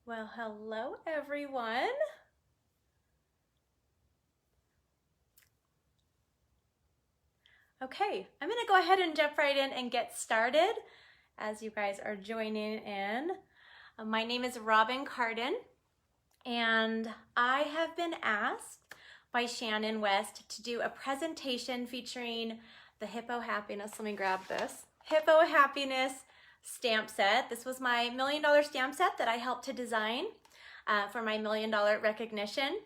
Well, hello everyone. Okay, I'm gonna go ahead and jump right in and get started as you guys are joining in. My name is Robyn Cardon, and I have been asked by Shannon West to do a presentation featuring the Hippo Happiness. Let me grab this. Hippo Happiness stamp set. This was my $1 million stamp set that I helped to design for my $1 million recognition.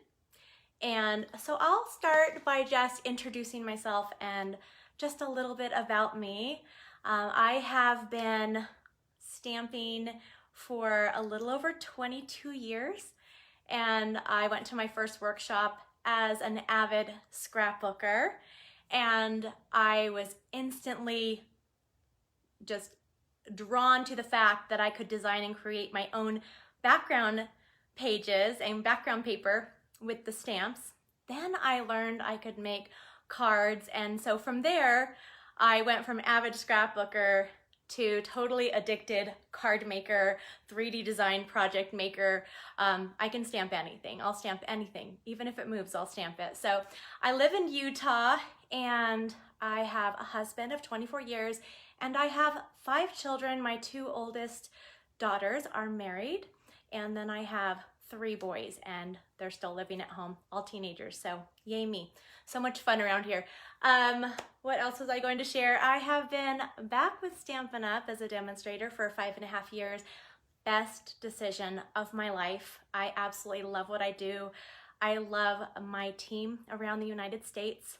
And so I'll start by just introducing myself and just a little bit about me. I have been stamping for a little over 22 years, and I went to my first workshop as an avid scrapbooker, and I was instantly just drawn to the fact that I could design and create my own background pages and background paper with the stamps. Then I learned I could make cards, and so from there I went from avid scrapbooker to totally addicted card maker, 3D design project maker. I can stamp anything. I'll stamp anything. Even if it moves, I'll stamp it. So I live in Utah, and I have a husband of 24 years, and I have 5 children. My 2 oldest daughters are married, and then I have 3 boys, and they're still living at home, all teenagers, so yay me. So much fun around here. What else was I going to share? I have been back with Stampin' Up! As a demonstrator for 5.5 years. Best decision of my life. I absolutely love what I do. I love my team around the United States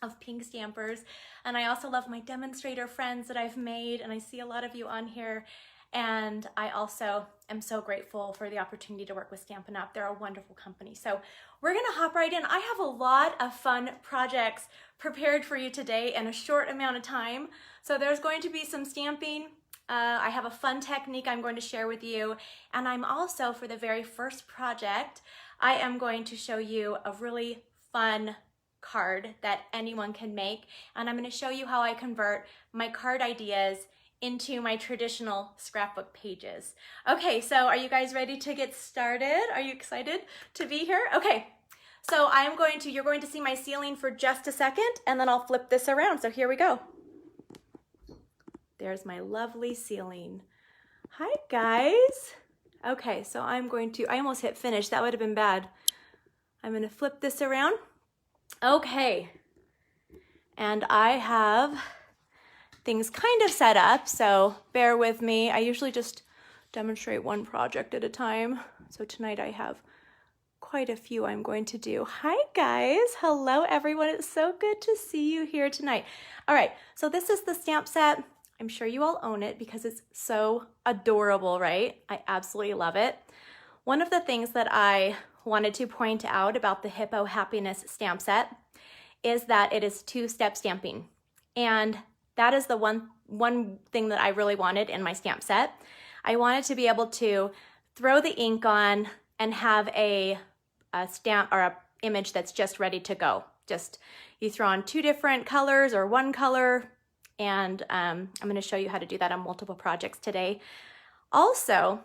of pink stampers, and I also love my demonstrator friends that I've made, and I see a lot of you on here. And I also am so grateful for the opportunity to work with Stampin' Up! They're a wonderful company. So we're gonna hop right in. I have a lot of fun projects prepared for you today in a short amount of time. So there's going to be some stamping. I have a fun technique I'm going to share with you. And I'm also, for the very first project, I am going to show you a really fun card that anyone can make. And I'm gonna show you how I convert my card ideas into my traditional scrapbook pages. Okay, so are you guys ready to get started? Are you excited to be here? Okay, so you're going to see my ceiling for just a second, and then I'll flip this around. So here we go. There's my lovely ceiling. Hi guys. Okay, so I almost hit finish. That would have been bad. I'm gonna flip this around. Okay, and I have things kind of set up, so bear with me. I usually just demonstrate one project at a time. So tonight I have quite a few I'm going to do. Hi guys, hello everyone. It's so good to see you here tonight. All right, so this is the stamp set. I'm sure you all own it because it's so adorable, right? I absolutely love it. One of the things that I wanted to point out about the Hippo Happiness stamp set is that it is 2-step stamping. And that is the one thing that I really wanted in my stamp set. I wanted to be able to throw the ink on and have a stamp or a image that's just ready to go. Just you throw on 2 different colors or 1 color, and I'm going to show you how to do that on multiple projects today. Also,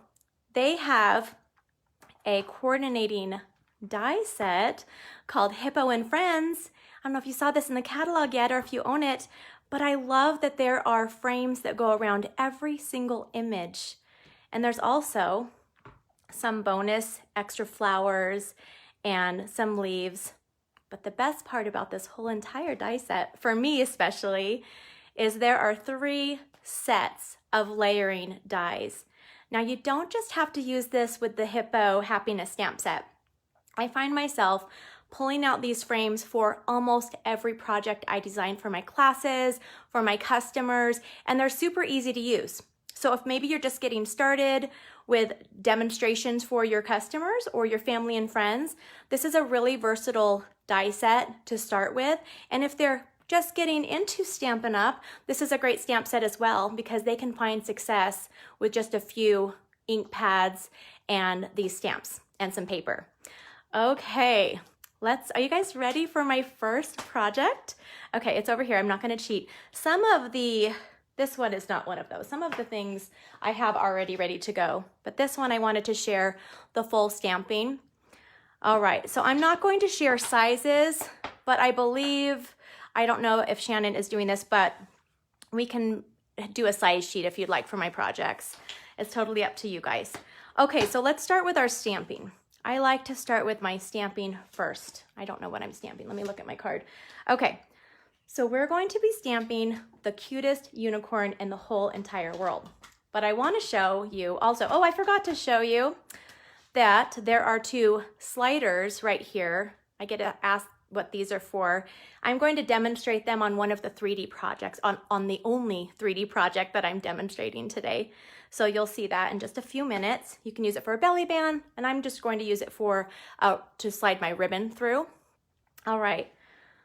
they have a coordinating die set called Hippo and Friends. I don't know if you saw this in the catalog yet or if you own it, but I love that there are frames that go around every single image. And there's also some bonus extra flowers and some leaves. But the best part about this whole entire die set, for me especially, is there are 3 sets of layering dies. Now you don't just have to use this with the Hippo Happiness stamp set. I find myself pulling out these frames for almost every project I design for my classes, for my customers, and they're super easy to use. So if maybe you're just getting started with demonstrations for your customers or your family and friends, this is a really versatile die set to start with. And if they're just getting into Stampin' Up!, this is a great stamp set as well because they can find success with just a few ink pads and these stamps and some paper. Okay. Are you guys ready for my first project? Okay, it's over here. I'm not going to cheat. Some of the This one is not one of those. Some of the things I have already ready to go, but this one I wanted to share the full stamping. All right, so I'm not going to share sizes, but I believe, I don't know if Shannon is doing this, but we can do a size sheet if you'd like for my projects. It's totally up to you guys. Okay, so let's start with our stamping. I like to start with my stamping first. I don't know what I'm stamping. Let me look at my card. Okay, so we're going to be stamping the cutest unicorn in the whole entire world. But I want to show you also, oh, I forgot to show you that there are 2 sliders right here. I get asked what these are for. I'm going to demonstrate them on one of the 3D projects, on the only 3D project that I'm demonstrating today. So you'll see that in just a few minutes. You can use it for a belly band, and I'm just going to use it for to slide my ribbon through. All right,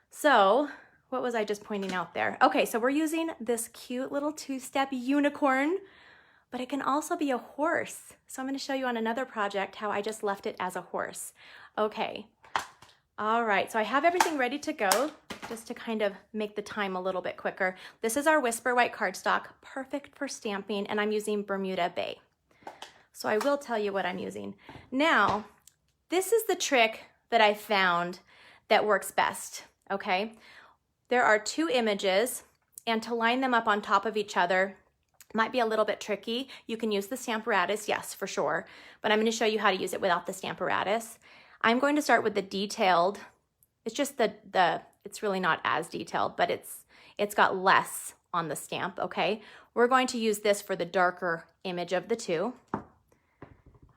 so what was I just pointing out there? Okay, so we're using this cute little 2-step unicorn, but it can also be a horse. So I'm going to show you on another project how I just left it as a horse. Okay. All right, so I have everything ready to go just to kind of make the time a little bit quicker. This is our Whisper White cardstock, perfect for stamping, and I'm using Bermuda Bay. So I will tell you what I'm using. Now, this is the trick that I found that works best, okay? There are 2 images, and to line them up on top of each other might be a little bit tricky. You can use the Stamparatus, yes, for sure, but I'm going to show you how to use it without the Stamparatus. I'm going to start with the detailed. It's just it's really not as detailed, but it's got less on the stamp, okay? We're going to use this for the darker image of the 2. I'm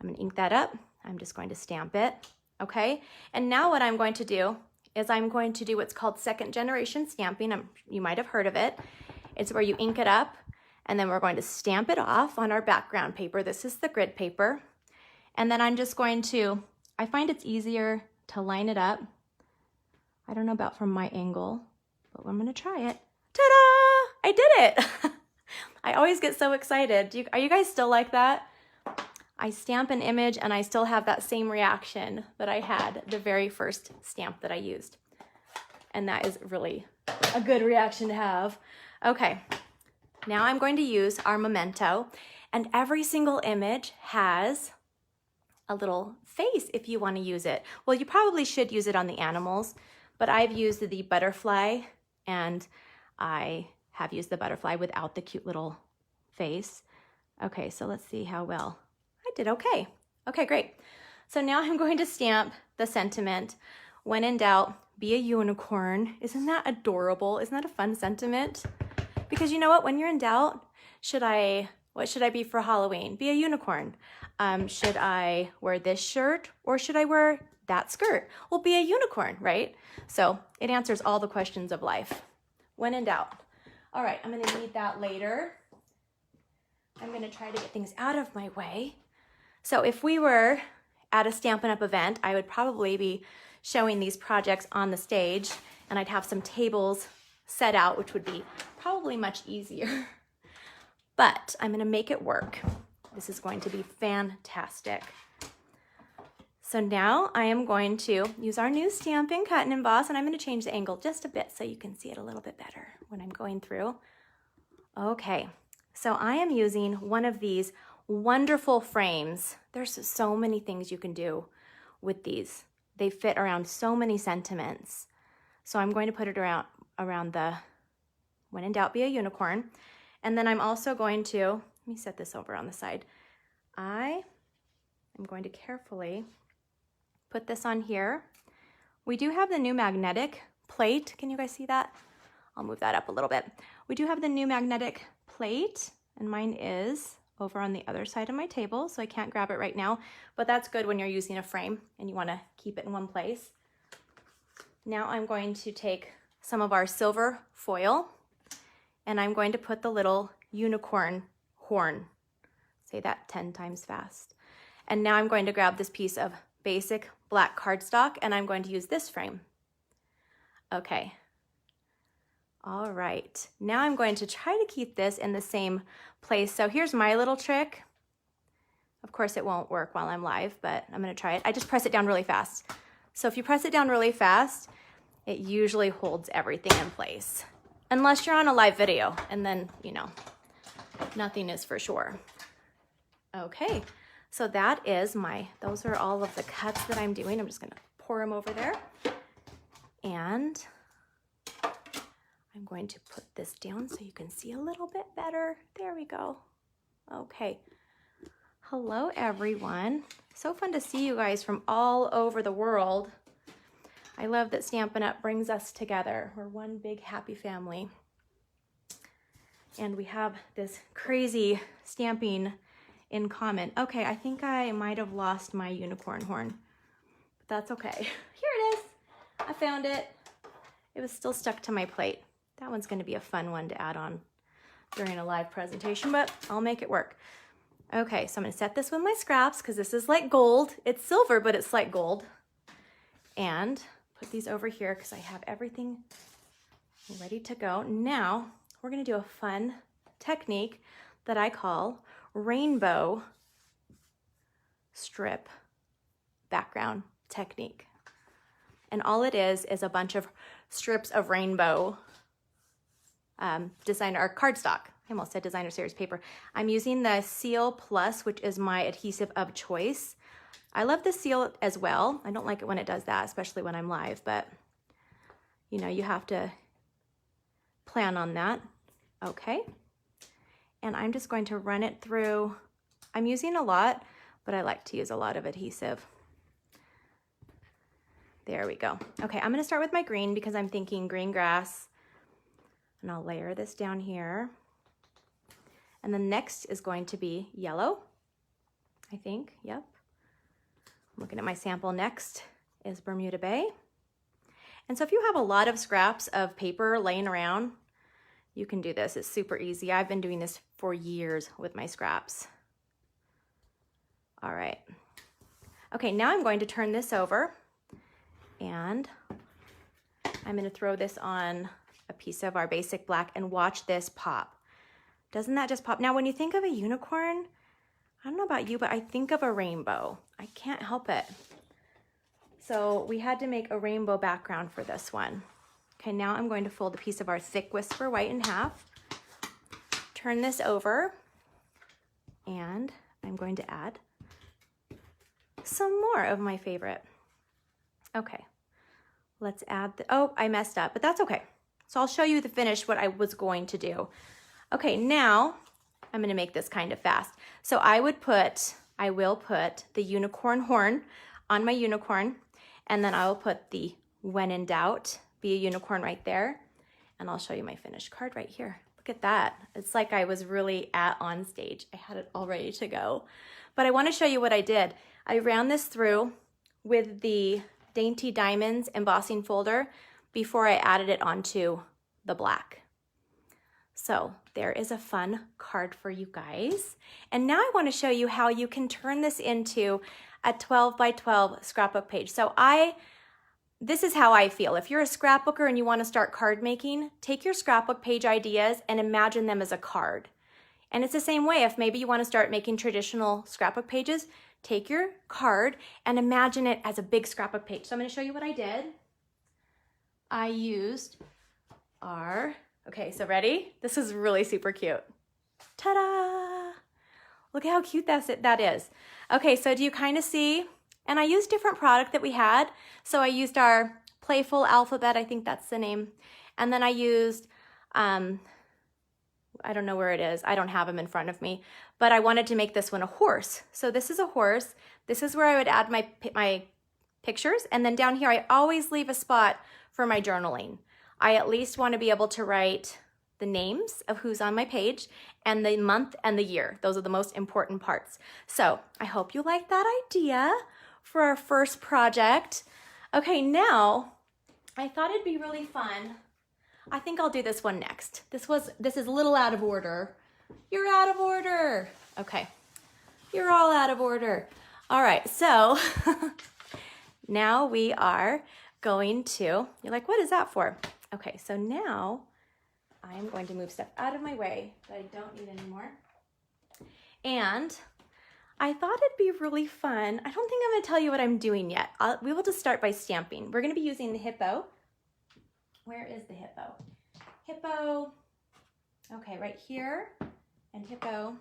going to ink that up. I'm just going to stamp it, okay? And now what I'm going to do is I'm going to do what's called 2nd generation stamping. You might have heard of it. It's where you ink it up, and then we're going to stamp it off on our background paper. This is the grid paper. And then I'm just going to, I find it's easier to line it up. I don't know about from my angle, but I'm gonna try it. Ta-da! I did it! I always get so excited. Are you guys still like that? I stamp an image and I still have that same reaction that I had the very first stamp that I used. And that is really a good reaction to have. Okay, now I'm going to use our memento, and every single image has a little face if you want to use it. Well, you probably should use it on the animals, but I've used the butterfly, and I have used the butterfly without the cute little face. Okay, so let's see how well I did. Okay, great. So now I'm going to stamp the sentiment, when in doubt, be a unicorn. Isn't that adorable? Isn't that a fun sentiment? Because you know what, when you're in doubt, what should I be for Halloween? Be a unicorn. Should I wear this shirt or should I wear that skirt? Well, be a unicorn, right? So it answers all the questions of life. When in doubt. All right, I'm gonna need that later. I'm gonna try to get things out of my way. So if we were at a Stampin' Up! Event, I would probably be showing these projects on the stage, and I'd have some tables set out, which would be probably much easier. But I'm gonna make it work. This is going to be fantastic. So now I am going to use our new Stampin' Cut and Emboss, and I'm gonna change the angle just a bit so you can see it a little bit better when I'm going through. Okay, so I am using one of these wonderful frames. There's so many things you can do with these. They fit around so many sentiments. So I'm going to put it around the when in doubt, be a unicorn. And then I'm also going to, let me set this over on the side. I am going to carefully put this on here. We do have the new magnetic plate. Can you guys see that? I'll move that up a little bit. We do have the new magnetic plate, and mine is over on the other side of my table, so I can't grab it right now, but that's good when you're using a frame and you want to keep it in one place. Now I'm going to take some of our silver foil, and I'm going to put the little unicorn horn. Say that 10 times fast. And now I'm going to grab this piece of basic black cardstock, and I'm going to use this frame. Okay. All right. Now I'm going to try to keep this in the same place. So here's my little trick. Of course, it won't work while I'm live, but I'm going to try it. I just press it down really fast. So if you press it down really fast, it usually holds everything in place. unless you're on a live video, and then, you know, nothing is for sure. Okay, so that is those are all of the cuts that I'm doing. I'm just gonna pour them over there. And I'm going to put this down so you can see a little bit better. There we go. Okay. Hello, everyone. So fun to see you guys from all over the world. I love that Stampin' Up! Brings us together. We're one big happy family. And we have this crazy stamping in common. Okay, I think I might have lost my unicorn horn, but that's okay. Here it is. I found it. It was still stuck to my plate. That one's gonna be a fun one to add on during a live presentation, but I'll make it work. Okay, so I'm gonna set this with my scraps because this is like gold. It's silver, but it's like gold. And put these over here because I have everything ready to go. Now, we're gonna do a fun technique that I call rainbow strip background technique. And all it is a bunch of strips of rainbow designer or cardstock. I almost said designer series paper. I'm using the Seal Plus, which is my adhesive of choice. I love the Seal as well. I don't like it when it does that, especially when I'm live, but you know, you have to plan on that. Okay. And I'm just going to run it through. I'm using a lot, but I like to use a lot of adhesive. There we go. Okay, I'm gonna start with my green because I'm thinking green grass. And I'll layer this down here. And then next is going to be yellow, I think, yep. I'm looking at my sample. Next is Bermuda Bay. And so if you have a lot of scraps of paper laying around, you can do this. It's super easy. I've been doing this for years with my scraps. All right. Okay, now I'm going to turn this over and I'm gonna throw this on a piece of our basic black and watch this pop. Doesn't that just pop? Now, when you think of a unicorn, I don't know about you, but I think of a rainbow. I can't help it. So we had to make a rainbow background for this one. Okay, now I'm going to fold a piece of our thick Whisper White in half, turn this over, and I'm going to add some more of my favorite. Okay, let's add oh, I messed up, but that's okay. So I'll show you the finish, what I was going to do. Okay, now I'm gonna make this kind of fast. So I will put the unicorn horn on my unicorn, and then I will put the when in doubt, be a unicorn right there. And I'll show you my finished card right here. Look at that. It's like I was really on stage. I had it all ready to go. But I wanna show you what I did. I ran this through with the Dainty Diamonds embossing folder before I added it onto the black. So there is a fun card for you guys. And now I want to show you how you can turn this into a 12 by 12 scrapbook page. So this is how I feel. If you're a scrapbooker and you want to start card making, take your scrapbook page ideas and imagine them as a card. And it's the same way if maybe you want to start making traditional scrapbook pages, take your card and imagine it as a big scrapbook page. So I'm going to show you what I did. I used okay, so ready? This is really super cute. Ta-da! Look at how cute that is. Okay, so do you kind of see? And I used different product that we had. So I used our Playful Alphabet, I think that's the name. And then I used, I don't know where it is. I don't have them in front of me, but I wanted to make this one a horse. So this is a horse. This is where I would add my pictures. And then down here, I always leave a spot for my journaling. I at least want to be able to write the names of who's on my page and the month and the year. Those are the most important parts. So I hope you like that idea for our first project. Okay, now I thought it'd be really fun. I think I'll do this one next. This is a little out of order. You're out of order. Okay, you're all out of order. All right, so now we are going to, you're like, what is that for? Okay, so now I'm going to move stuff out of my way that I don't need anymore. And I thought it'd be really fun. I don't think I'm gonna tell you what I'm doing yet. We will just start by stamping. We're gonna be using the Hippo. Where is the Hippo? Hippo. Okay, right here, and Hippo,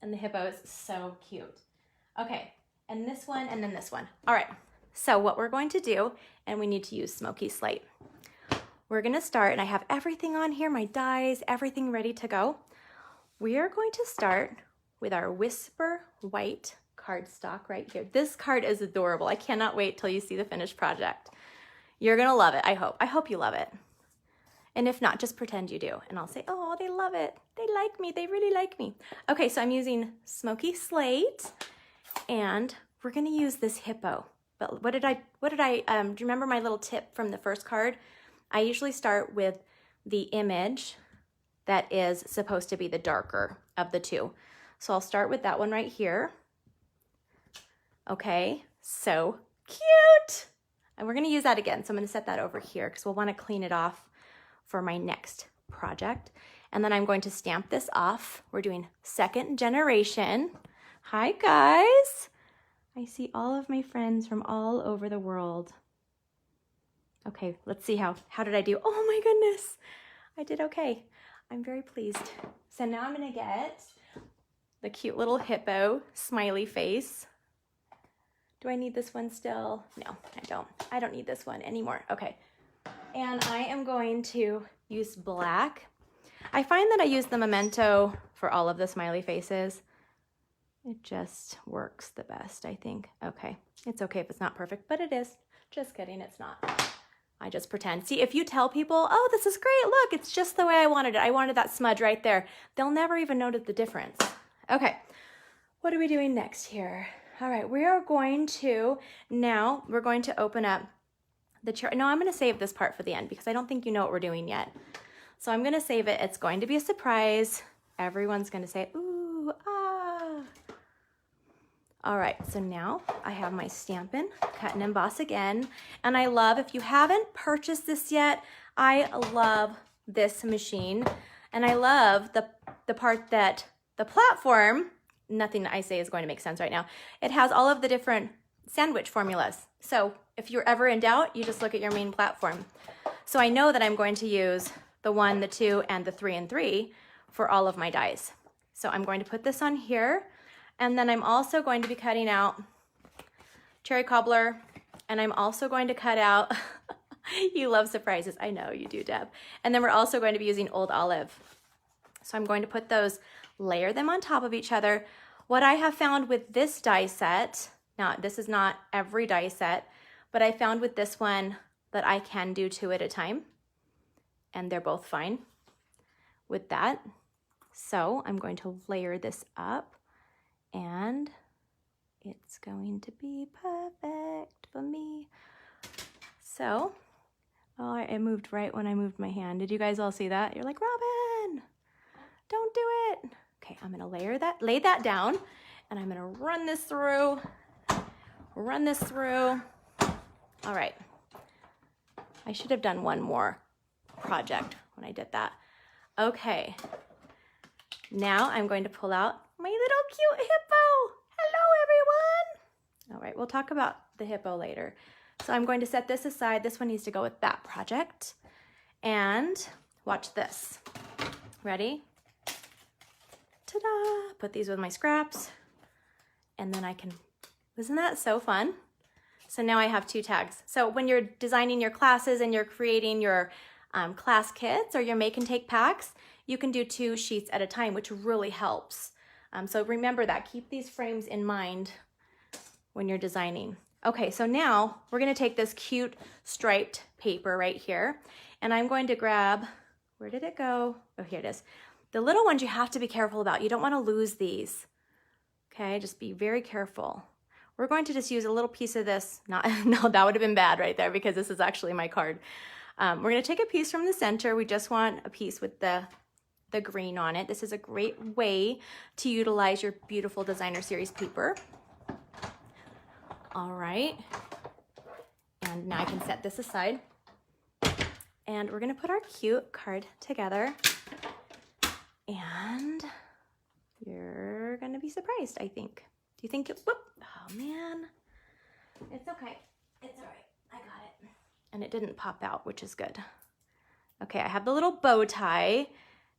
and the hippo is so cute. Okay, and this one, and then this one. All right, so what we're going to do, and we need to use smoky slate. We're gonna start, and I have everything on here, my dies, everything ready to go. We are going to start with our Whisper White cardstock right here. This card is adorable. I cannot wait till you see the finished project. You're gonna love it, I hope. I hope you love it. And if not, just pretend you do. And I'll say, oh, they love it. They like me, they really like me. Okay, so I'm using smoky slate, and we're gonna use this hippo. But do you remember my little tip from the first card? I usually start with the image that is supposed to be the darker of the two. So I'll start with that one right here. Okay, so cute. And we're gonna use that again. So I'm gonna set that over here because we'll wanna clean it off for my next project. And then I'm going to stamp this off. We're doing second generation. Hi guys. I see all of my friends from all over the world. Okay, let's see how did I do? Oh my goodness, I did okay. I'm very pleased. So now I'm gonna get the cute little hippo smiley face. Do I need this one still? No, I don't. I don't need this one anymore. Okay, and I am going to use black. I find that I use the memento for all of the smiley faces. It just works the best, I think. Okay, it's okay if it's not perfect, but it is. Just kidding, it's not. I just pretend. See, if you tell people, oh, this is great, look, it's just the way I wanted it. I wanted that smudge right there. They'll never even notice the difference. Okay, what are we doing next here? All right, we are going to, now we're going to open up the chart. No, I'm gonna save this part for the end because I don't think you know what we're doing yet. So I'm gonna save it. It's going to be a surprise. Everyone's gonna say, ooh, ah. All right, so now I have my Stampin' Cut and Emboss again. And I love, if you haven't purchased this yet, I love this machine. And I love the part that the platform, nothing I say is going to make sense right now. It has all of the different sandwich formulas. So if you're ever in doubt, you just look at your main platform. So I know that I'm going to use the 1, the 2, and the 3 and 3 for all of my dies. So I'm going to put this on here. And then I'm also going to be cutting out cherry cobbler, and I'm also going to cut out, you love surprises, I know you do, Deb. And then we're also going to be using Old Olive. So I'm going to put those, layer them on top of each other. What I have found with this die set, now this is not every die set, but I found with this one that I can do 2 at a time, and they're both fine with that. So I'm going to layer this up, and it's going to be perfect for me. So, oh, it moved right when I moved my hand. Did you guys all see that? You're like, Robyn, don't do it. Okay, I'm gonna lay that down, and I'm gonna run this through. All right. I should have done one more project when I did that. Okay. Now I'm going to pull out my little cute hippo. Hello, everyone. All right, we'll talk about the hippo later. So I'm going to set this aside. This one needs to go with that project. And watch this. Ready? Ta-da! Put these with my scraps. And then I can, isn't that so fun? So now I have 2 tags. So when you're designing your classes and you're creating your class kits or your make and take packs, you can do 2 sheets at a time, which really helps. So remember that, keep these frames in mind when you're designing. Okay, so now we're gonna take this cute striped paper right here, and I'm going to grab, where did it go? Oh, here it is. The little ones you have to be careful about. You don't wanna lose these. Okay, just be very careful. We're going to just use a little piece of this. No, that would have been bad right there because this is actually my card. We're gonna take a piece from the center. We just want a piece with the green on it. This is a great way to utilize your beautiful designer series paper. All right, and now I can set this aside. And we're gonna put our cute card together, and you're gonna be surprised, I think. Do you think, whoop, oh man, it's okay, it's all right, I got it. And it didn't pop out, which is good. Okay, I have the little bow tie.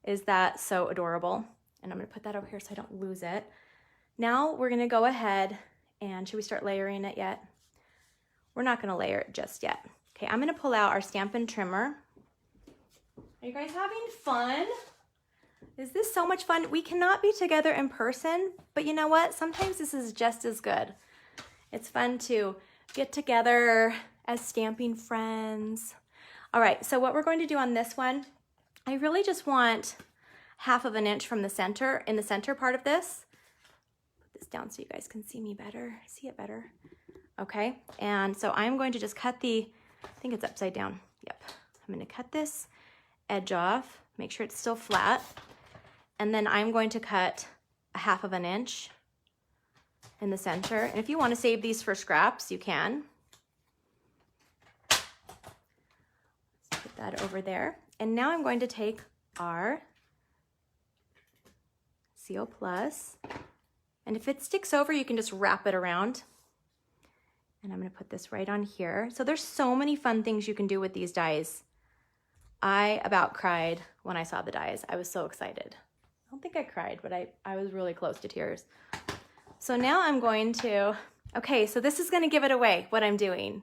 Is that so adorable? And I'm gonna put that over here so I don't lose it. Now we're gonna go ahead and should we start layering it yet? We're not gonna layer it just yet. Okay, I'm gonna pull out our Stampin' Trimmer. Are you guys having fun? Is this so much fun? We cannot be together in person, but you know what? Sometimes this is just as good. It's fun to get together as stamping friends. All right, so what we're going to do on this one, I really just want 1/2 inch from the center, in the center part of this. Put this down so you guys can see me better, see it better. Okay, and so I'm going to just cut the, I think it's upside down. Yep, I'm gonna cut this edge off, make sure it's still flat. And then I'm going to cut 1/2 inch in the center. And if you want to save these for scraps, you can. Let's put that over there. And now I'm going to take our CO Plus. And if it sticks over, you can just wrap it around. And I'm going to put this right on here. So there's so many fun things you can do with these dies. I about cried when I saw the dies. I was so excited. I don't think I cried, but I was really close to tears. So now I'm going to, okay, so this is going to give it away, what I'm doing.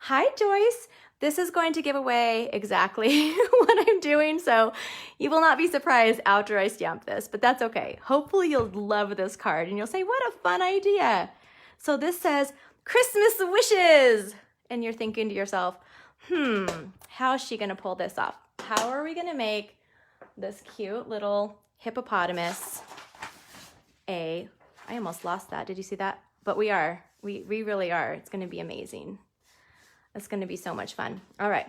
Hi, Joyce. This is going to give away exactly what I'm doing, so you will not be surprised after I stamp this, but that's okay. Hopefully you'll love this card, and you'll say, what a fun idea. So this says, Christmas wishes, and you're thinking to yourself, how is she going to pull this off? How are we going to make this cute little hippopotamus I almost lost that. Did you see that? But we are. We really are. It's going to be amazing. It's going to be so much fun. All right.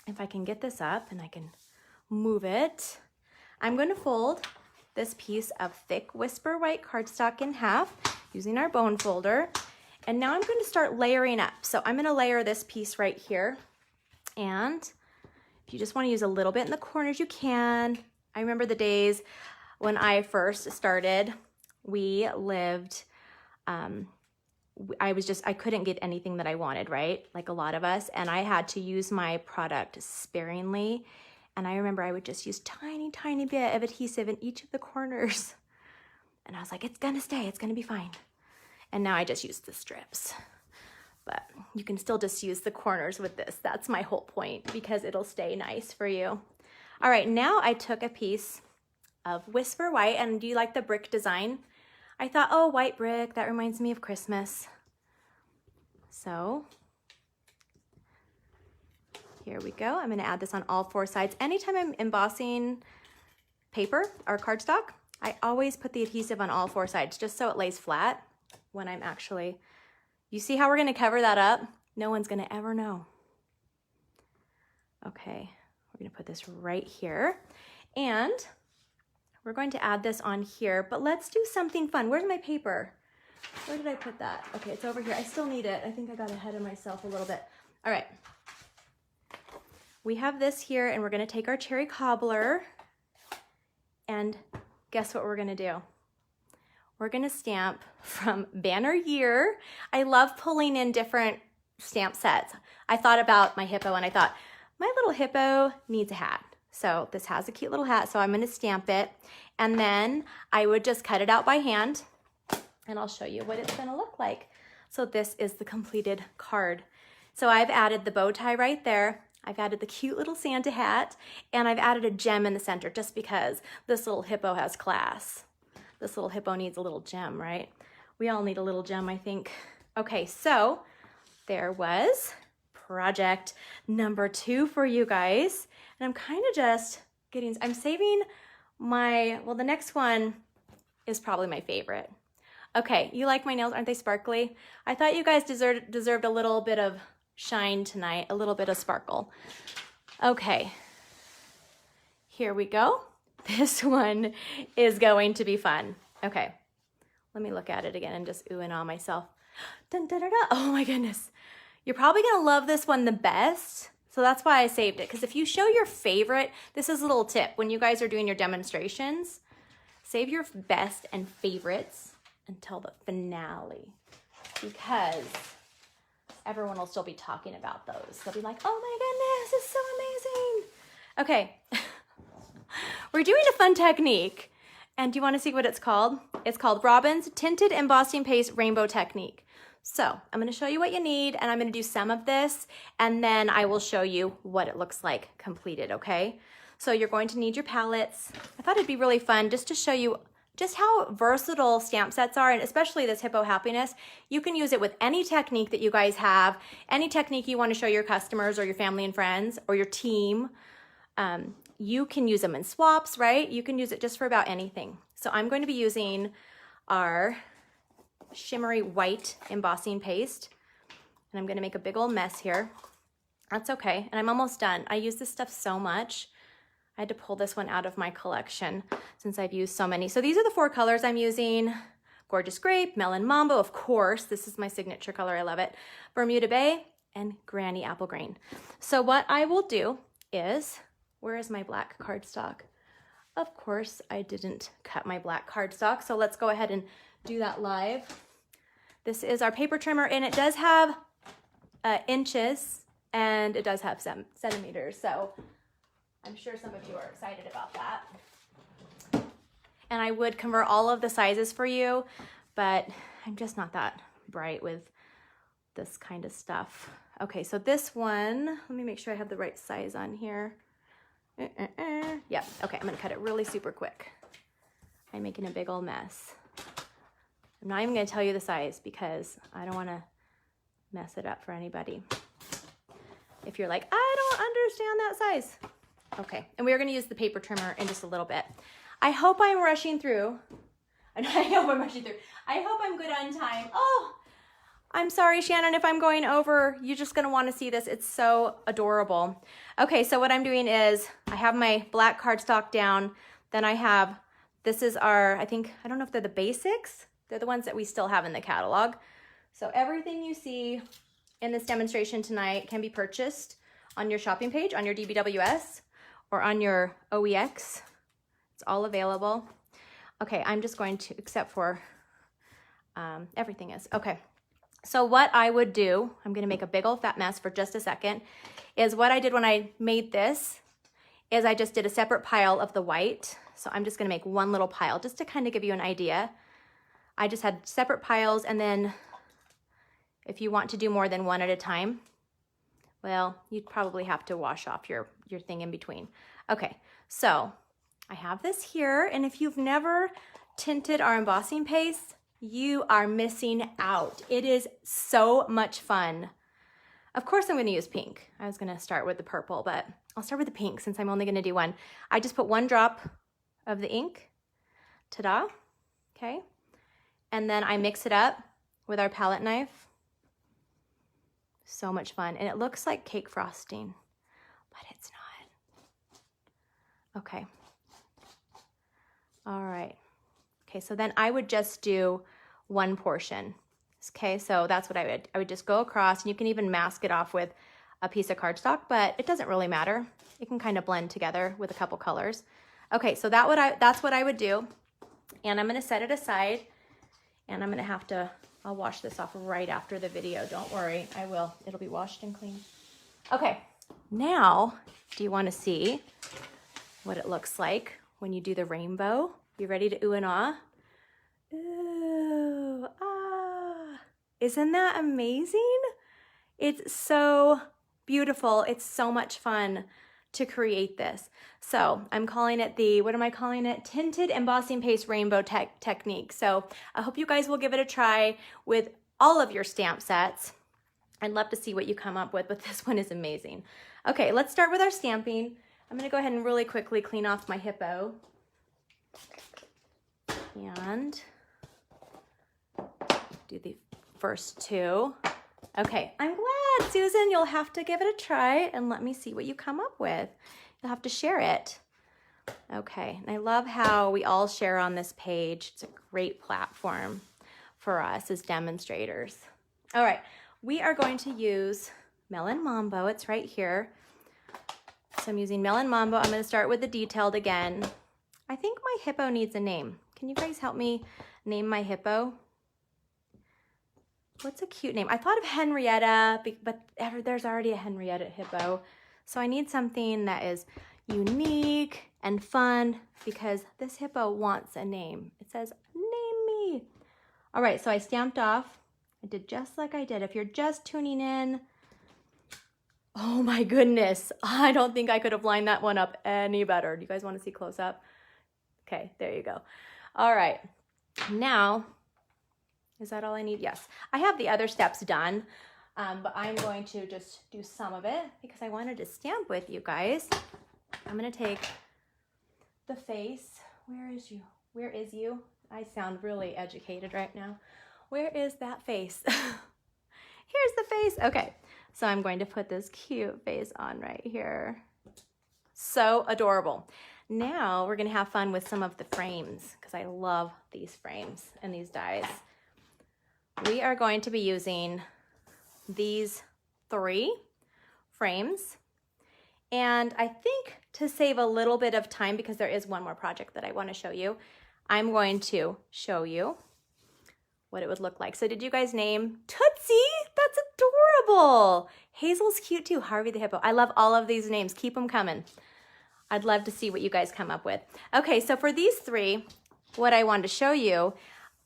If I can get this up and I can move it, I'm going to fold this piece of thick Whisper White cardstock in half using our bone folder. And now I'm going to start layering up. So I'm going to layer this piece right here. And if you just want to use a little bit in the corners, you can. I remember the days when I first started, we lived, I couldn't get anything that I wanted, right? Like a lot of us. And I had to use my product sparingly. And I remember I would just use tiny bit of adhesive in each of the corners. And I was like, it's gonna stay, it's gonna be fine. And now I just use the strips. But you can still just use the corners with this. That's my whole point, because it'll stay nice for you. All right, now I took a piece of Whisper White, and do you like the brick design? I thought, oh, white brick, that reminds me of Christmas. So here we go. I'm gonna add this on all 4 sides. Anytime I'm embossing paper or cardstock, I always put the adhesive on all 4 sides just so it lays flat when I'm actually, you see how we're gonna cover that up? No one's gonna ever know. Okay, we're gonna put this right here. And we're going to add this on here, but let's do something fun. Where's my paper? Where did I put that? Okay, it's over here. I still need it. I think I got ahead of myself a little bit. All right. We have this here, and we're gonna take our cherry cobbler, and guess what we're gonna do? We're gonna stamp from Banner Year. I love pulling in different stamp sets. I thought about my hippo, and I thought, my little hippo needs a hat. So this has a cute little hat, so I'm gonna stamp it. And then I would just cut it out by hand, and I'll show you what it's gonna look like. So this is the completed card. So I've added the bow tie right there. I've added the cute little Santa hat, and I've added a gem in the center just because this little hippo has class. This little hippo needs a little gem, right? We all need a little gem, I think. Okay, so there was project number 2 for you guys. And I'm kind of just getting, I'm saving my, well, the next one is probably my favorite. Okay, you like my nails? Aren't they sparkly? I thought you guys deserved a little bit of shine tonight, a little bit of sparkle. Okay, here we go. This one is going to be fun. Okay, let me look at it again and just ooh and ah myself. Dun, dun, dun, dun. Oh my goodness. You're probably gonna love this one the best. So that's why I saved it. Because if you show your favorite, this is a little tip. When you guys are doing your demonstrations, save your best and favorites until the finale. Because everyone will still be talking about those. They'll be like, oh my goodness, it's so amazing. Okay, we're doing a fun technique. And do you want to see what it's called? It's called Robyn's Tinted Embossing Paste Rainbow Technique. So I'm going to show you what you need, and I'm going to do some of this, and then I will show you what it looks like completed, okay? So you're going to need your palettes. I thought it'd be really fun just to show you just how versatile stamp sets are, and especially this Hippo Happiness. You can use it with any technique that you guys have, any technique you want to show your customers or your family and friends or your team. You can use them in swaps, right? You can use it just for about anything. So I'm going to be using our shimmery white embossing paste, and I'm going to make a big old mess here. That's okay, and I'm almost done. I use this stuff so much. I had to pull this one out of my collection since I've used so many. So these are the 4 colors I'm using. Gorgeous Grape, Melon Mambo, of course. This is my signature color, I love it. Bermuda Bay, and Granny Apple Green. So what I will do is, where is my black cardstock? Of course, I didn't cut my black cardstock, so let's go ahead and do that live. This is our paper trimmer, and it does have inches, and it does have centimeters, so I'm sure some of you are excited about that. And I would convert all of the sizes for you, but I'm just not that bright with this kind of stuff. Okay, so this one, let me make sure I have the right size on here. Yeah, okay, I'm gonna cut it really super quick. I'm making a big old mess. I'm not even gonna tell you the size because I don't wanna mess it up for anybody. If you're like, I don't understand that size. Okay, and we're gonna use the paper trimmer in just a little bit. I hope I'm rushing through. I hope I'm rushing through. I hope I'm good on time. Oh, I'm sorry, Shannon, if I'm going over. You're just gonna wanna see this. It's so adorable. Okay, so what I'm doing is I have my black cardstock down. Then I have, this is our, I don't know if they're the basics. They're the ones that we still have in the catalog. So everything you see in this demonstration tonight can be purchased on your shopping page, on your DBWS, or on your OEX. It's all available. Okay, I'm just going to, except for everything is. Okay, so what I would do, I'm gonna make a big old fat mess for just a second, is what I did when I made this, is I just did a separate pile of the white. So I'm just gonna make one little pile just to kind of give you an idea. I just had separate piles, and then if you want to do more than one at a time, well, you'd probably have to wash off your thing in between. Okay, so I have this here, and if you've never tinted our embossing paste, you are missing out. It is so much fun. Of course I'm gonna use pink. I was gonna start with the purple, but I'll start with the pink since I'm only gonna do one. I just put 1 drop of the ink, ta-da, okay? And then I mix it up with our palette knife. So much fun, and it looks like cake frosting, but it's not. Okay. All right. Okay, so then I would just do 1 portion. Okay, so that's what I would just go across, and you can even mask it off with a piece of cardstock, but it doesn't really matter. It can kind of blend together with a couple colors. Okay, so that's what I would do, and I'm gonna set it aside, and I'm gonna I'll wash this off right after the video. Don't worry, I will. It'll be washed and clean. Okay, now, do you wanna see what it looks like when you do the rainbow? You ready to ooh and ah? Ooh, ah. Isn't that amazing? It's so beautiful. It's so much fun to create this. So I'm calling it what am I calling it? Tinted Embossing Paste Rainbow Technique. So I hope you guys will give it a try with all of your stamp sets. I'd love to see what you come up with, but this one is amazing. Okay, let's start with our stamping. I'm gonna go ahead and really quickly clean off my Hippo. And do the first 2. Okay, I'm glad, Susan, you'll have to give it a try and let me see what you come up with. You'll have to share it. Okay, and I love how we all share on this page. It's a great platform for us as demonstrators. All right, we are going to use Melon Mambo. It's right here. So I'm using Melon Mambo. I'm gonna start with the detailed again. I think my Hippo needs a name. Can you guys help me name my Hippo? What's a cute name? I thought of Henrietta, but there's already a Henrietta Hippo. So I need something that is unique and fun because this hippo wants a name. It says, name me. All right, so I stamped off. I did just like I did. If you're just tuning in, oh my goodness, I don't think I could have lined that one up any better. Do you guys want to see close up? Okay, there you go. All right, now, is that all I need? Yes, I have the other steps done, but I'm going to just do some of it because I wanted to stamp with you guys. I'm gonna take the face. Where is you? Where is you? I sound really educated right now. Where is that face? Here's the face. Okay, so I'm going to put this cute face on right here. So adorable. Now we're gonna have fun with some of the frames because I love these frames and these dies. We are going to be using these 3 frames. And I think to save a little bit of time, because there is one more project that I want to show you, I'm going to show you what it would look like. So did you guys name Tootsie? That's adorable. Hazel's cute too. Harvey the hippo. I love all of these names. Keep them coming. I'd love to see what you guys come up with. Okay, so for these 3, what I wanted to show you,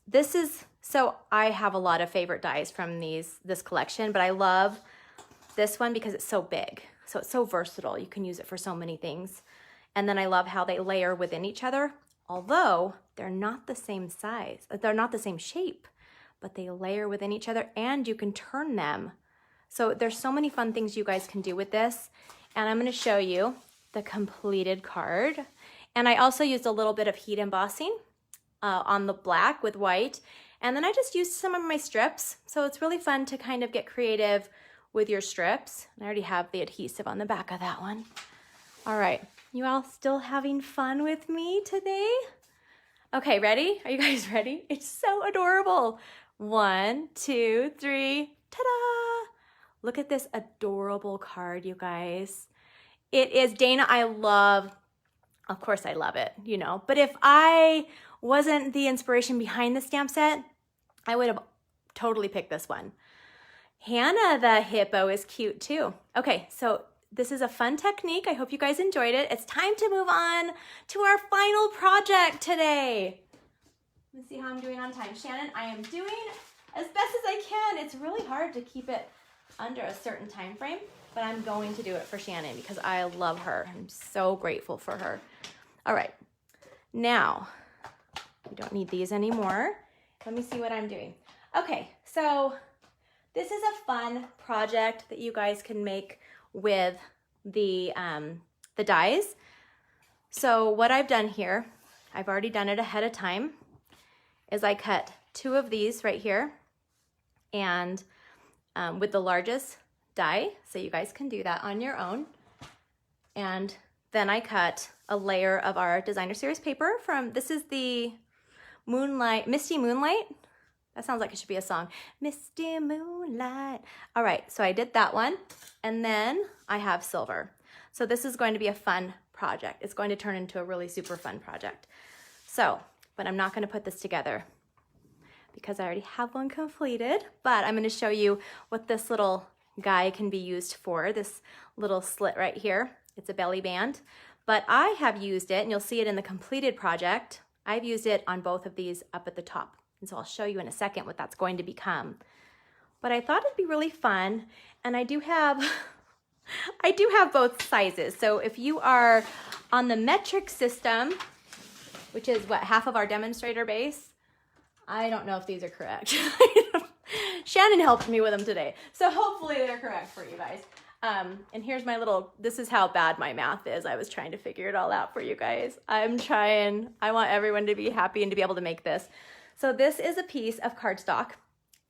this is, so I have a lot of favorite dies from this collection, but I love this one because it's so big. So it's so versatile. You can use it for so many things. And then I love how they layer within each other, although they're not the same size. They're not the same shape, but they layer within each other and you can turn them. So there's so many fun things you guys can do with this. And I'm gonna show you the completed card. And I also used a little bit of heat embossing on the black with white. And then I just used some of my strips. So it's really fun to kind of get creative with your strips. I already have the adhesive on the back of that one. All right, you all still having fun with me today? Okay, ready? Are you guys ready? It's so adorable. 1, 2, 3, ta-da! Look at this adorable card, you guys. It is, Dana, I love, of course I love it, you know, but if I wasn't the inspiration behind the stamp set, I would have totally picked this one. Hannah the hippo is cute too. Okay, so this is a fun technique. I hope you guys enjoyed it. It's time to move on to our final project today. Let's see how I'm doing on time. Shannon, I am doing as best as I can. It's really hard to keep it under a certain time frame, but I'm going to do it for Shannon because I love her. I'm so grateful for her. All right, now we don't need these anymore. Let me see what I'm doing. Okay, so this is a fun project that you guys can make with the dies. So what I've done here, I've already done it ahead of time, is I cut 2 of these right here and with the largest die, so you guys can do that on your own. And then I cut a layer of our designer series paper from, this is the Misty Moonlight. That sounds like it should be a song. Misty Moonlight. All right, so I did that one. And then I have silver. So this is going to be a fun project. It's going to turn into a really super fun project. So, but I'm not gonna put this together because I already have one completed, but I'm gonna show you what this little guy can be used for, this little slit right here. It's a belly band, but I have used it, and you'll see it in the completed project. I've used it on both of these up at the top. And so I'll show you in a second what that's going to become. But I thought it'd be really fun. And I do have, both sizes. So if you are on the metric system, which is what, half of our demonstrator base, I don't know if these are correct. Shannon helped me with them today. So hopefully they're correct for you guys. And here's my little, this is how bad my math is. I was trying to figure it all out for you guys. I want everyone to be happy and to be able to make this. So this is a piece of cardstock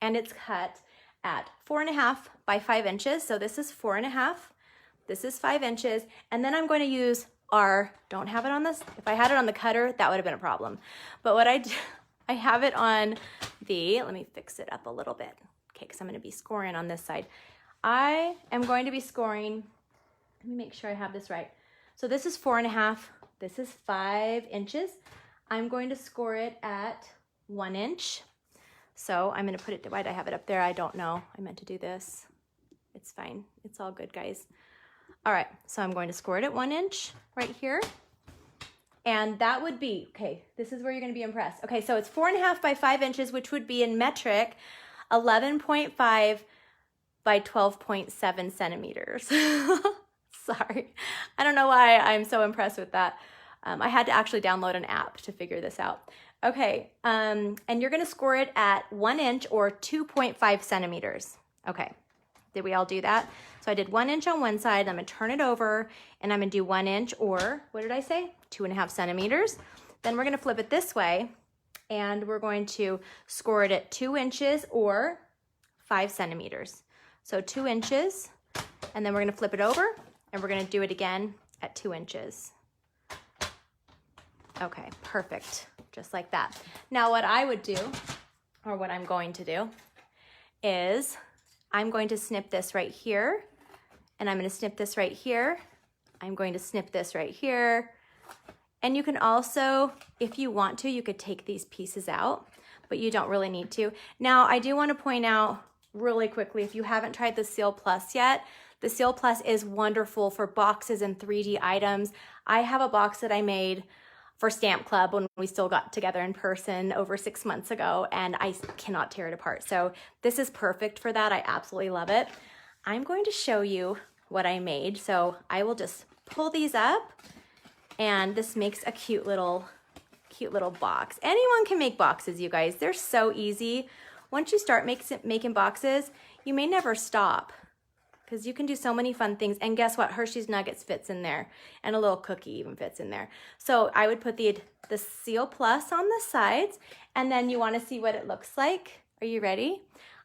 and it's cut at 4.5 by 5 inches. So this is 4.5, this is 5 inches. And then I'm going to use don't have it on this. If I had it on the cutter, that would have been a problem. But what I do, I have it on let me fix it up a little bit. Okay, because I'm going to be scoring on this side. I am going to be scoring, let me make sure I have this right. So this is 4.5, this is 5 inches. I'm going to score it at 1 inch. So I'm going to put it, why did I have it up there? I don't know. I meant to do this. It's fine. It's all good, guys. All right, so I'm going to score it at 1 inch right here. And that would be, okay, this is where you're gonna be impressed. Okay, so it's 4.5 by 5 inches, which would be in metric, 11.5 by 12.7 centimeters. Sorry, I don't know why I'm so impressed with that. I had to actually download an app to figure this out. Okay, and you're gonna score it at 1 inch or 2.5 centimeters. Okay, did we all do that? So I did 1 inch on one side, I'm gonna turn it over, and I'm gonna do 1 inch or, what did I say? 2.5 centimeters. Then we're gonna flip it this way, and we're going to score it at 2 inches or 5 centimeters. So 2 inches, and then we're gonna flip it over, and we're gonna do it again at 2 inches. Okay, perfect, just like that. Now what I would do, or what I'm going to do, is I'm going to snip this right here, and I'm gonna snip this right here. I'm going to snip this right here. And you can also, if you want to, you could take these pieces out, but you don't really need to. Now, I do wanna point out really quickly, if you haven't tried the Seal Plus yet, the Seal Plus is wonderful for boxes and 3D items. I have a box that I made for Stamp Club when we still got together in person over 6 months ago, and I cannot tear it apart. So this is perfect for that. I absolutely love it. I'm going to show you what I made. So I will just pull these up, and this makes a cute little box. Anyone can make boxes, you guys. They're so easy. Once you start making boxes, you may never stop, because you can do so many fun things. And guess what? Hershey's Nuggets fits in there, and a little cookie even fits in there. So I would put the Seal Plus on the sides, and then you want to see what it looks like. Are you ready?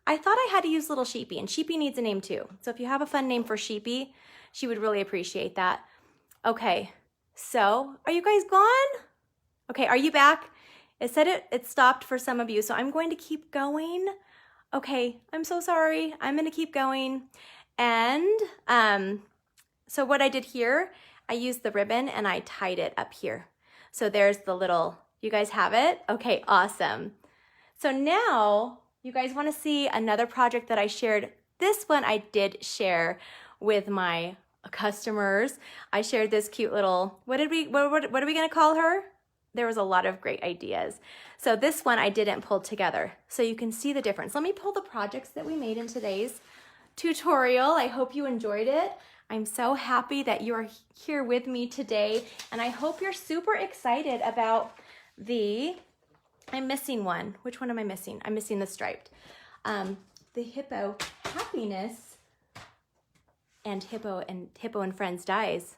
I thought I had to use little Sheepy, and Sheepy needs a name too. So if you have a fun name for Sheepy, she would really appreciate that. Okay, so are you guys gone? Okay, are you back? It said it stopped for some of you, so I'm going to keep going. Okay, I'm so sorry. I'm gonna keep going. And so what I did here, I used the ribbon and I tied it up here. So there's the little, you guys have it? Okay, awesome. So now you guys wanna see another project that I shared. This one I did share with my customers. I shared this cute little, what are we gonna call her? There was a lot of great ideas. So this one I didn't pull together, so you can see the difference. Let me pull the projects that we made in today's tutorial. I hope you enjoyed it. I'm so happy that you're here with me today, and I hope you're super excited about I'm missing one. Which one am I missing? I'm missing the striped. The Hippo Happiness and Hippo and Friends dies.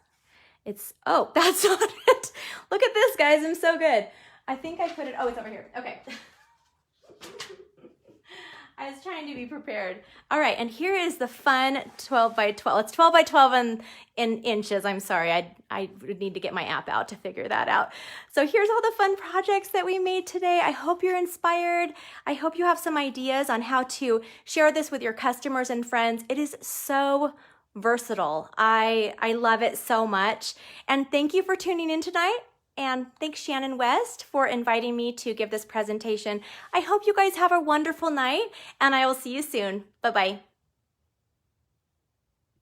Oh, that's not it. Look at this, guys, I'm so good. I think I put it, oh, it's over here, okay. I was trying to be prepared. All right, and here is the fun 12 by 12. It's 12 by 12 in inches. I'm sorry, I would need to get my app out to figure that out. So here's all the fun projects that we made today. I hope you're inspired. I hope you have some ideas on how to share this with your customers and friends. It is so versatile. I love it so much. And thank you for tuning in tonight. And thanks Shannon West for inviting me to give this presentation. I hope you guys have a wonderful night, and I will see you soon. Bye-bye.